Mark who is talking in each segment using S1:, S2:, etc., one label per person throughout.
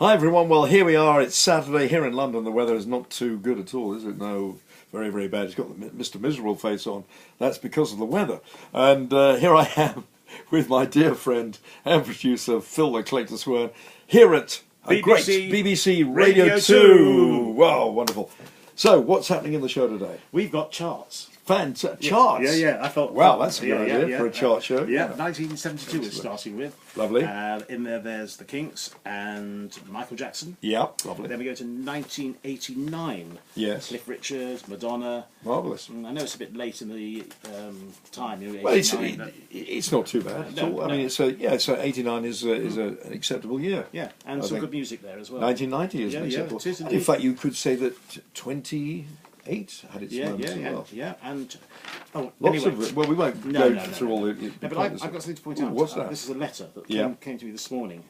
S1: Hi everyone, well here we are, it's Saturday here in London. The weather is not too good at all, is it? No, very, very bad. It's got the Mr. Miserable face on. That's because of the weather. And here I am with my dear friend and producer Phil the Collector Swern here at a great BBC Radio 2. Wow, wonderful. So, what's happening in the show today?
S2: We've got charts.
S1: Charts?
S2: Yeah. I thought.
S1: Wow, that's a good idea for a chart show.
S2: Yeah, 1972 we're starting with.
S1: Lovely.
S2: In there's the Kinks and Michael Jackson.
S1: Yeah, lovely.
S2: Then we go to 1989.
S1: Yes.
S2: Cliff Richard, Madonna.
S1: Marvellous.
S2: I know it's a bit late in the time.
S1: Well, it's not too bad at all. I mean, so 89 is an acceptable year.
S2: Yeah, and some good music there as well.
S1: 1990 is acceptable.
S2: It is
S1: in fact, you could say that 28 had its moments as well.
S2: Yeah, and
S1: lots of it. Well, we won't go through all the.
S2: No, but I've got something to point out.
S1: What's that?
S2: This is a letter that came to me this morning.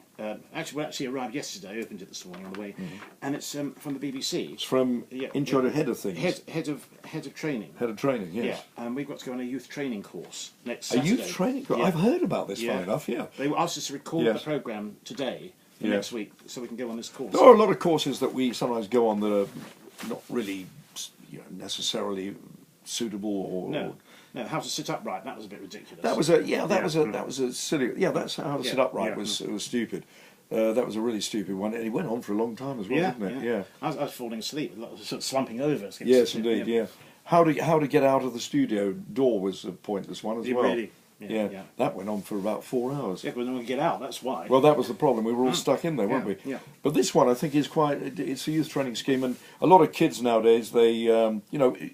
S2: Actually arrived yesterday. I opened it this morning on the way, and it's from the BBC.
S1: It's from in charge of head of things.
S2: Head of training.
S1: Head of training, yes.
S2: Yeah, and we've got to go on a youth training course next Saturday.
S1: A youth training course? Yeah. I've heard about this. Funny enough, yeah.
S2: They asked us to record the programme today for next week, so we can go on this course.
S1: There are a lot of courses that we sometimes go on that are not really, necessarily suitable or.
S2: No, how to sit upright. That was a bit ridiculous.
S1: That was a silly. Yeah, that's how to sit upright was stupid. That was a really stupid one, and it went on for a long time as well, didn't it? Yeah.
S2: I was falling asleep, sort of slumping over.
S1: Yes, indeed. Yeah. How to get out of the studio door was a pointless one as well.
S2: Really?
S1: Yeah, that went on for about 4 hours.
S2: Yeah, but we didn't get out. That's why.
S1: Well, that was the problem. We were all stuck in there, weren't we?
S2: Yeah.
S1: But this one, I think, is quite. It's a youth training scheme, and a lot of kids nowadays. They,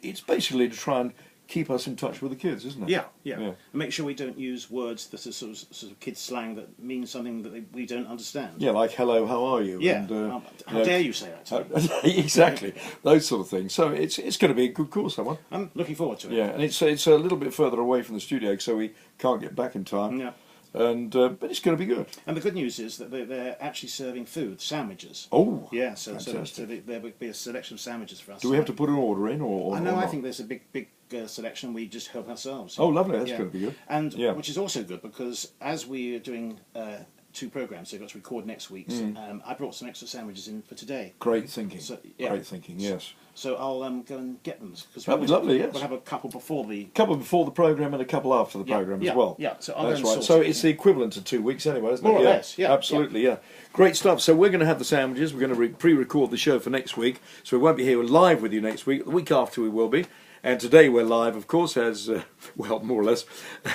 S1: it's basically to try and keep us in touch with the kids, isn't it?
S2: Yeah. And make sure we don't use words that are sort of kids slang that mean something that we don't understand.
S1: Yeah, like hello, how are you?
S2: Yeah. And, how dare you say that?
S1: Exactly, those sort of things. So it's going to be a good course, that one.
S2: I'm looking forward to it.
S1: Yeah, and it's a little bit further away from the studio, so we can't get back in time.
S2: Yeah.
S1: And but it's going to be good.
S2: And the good news is that they're actually serving food, sandwiches.
S1: Oh,
S2: yeah. So there will be a selection of sandwiches for us.
S1: Do we have to put an order in, or?
S2: I know. I think there's a big selection. We just help ourselves.
S1: Oh, lovely. That's going to be good.
S2: And which is also good because as we are doing 2 programmes, so we've got to record next week's. I brought some extra sandwiches in for today.
S1: Great thinking. Great thinking. Yes.
S2: So I'll go and get them because
S1: that'd be lovely. Yes.
S2: We'll have a couple before the
S1: programme and a couple after the programme as well.
S2: Yeah. So
S1: that's right. So it's the equivalent of 2 weeks anyway, isn't it?
S2: More or less. Yeah.
S1: Absolutely. Yeah. Great stuff. So we're going to have the sandwiches. We're going to pre-record the show for next week. So we won't be here live with you next week. The week after we will be. And today we're live, of course, as well, more or less.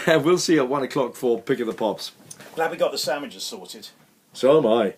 S1: And we'll see you at 1 o'clock for Pick of the Pops.
S2: Glad we got the sandwiches sorted.
S1: So am I.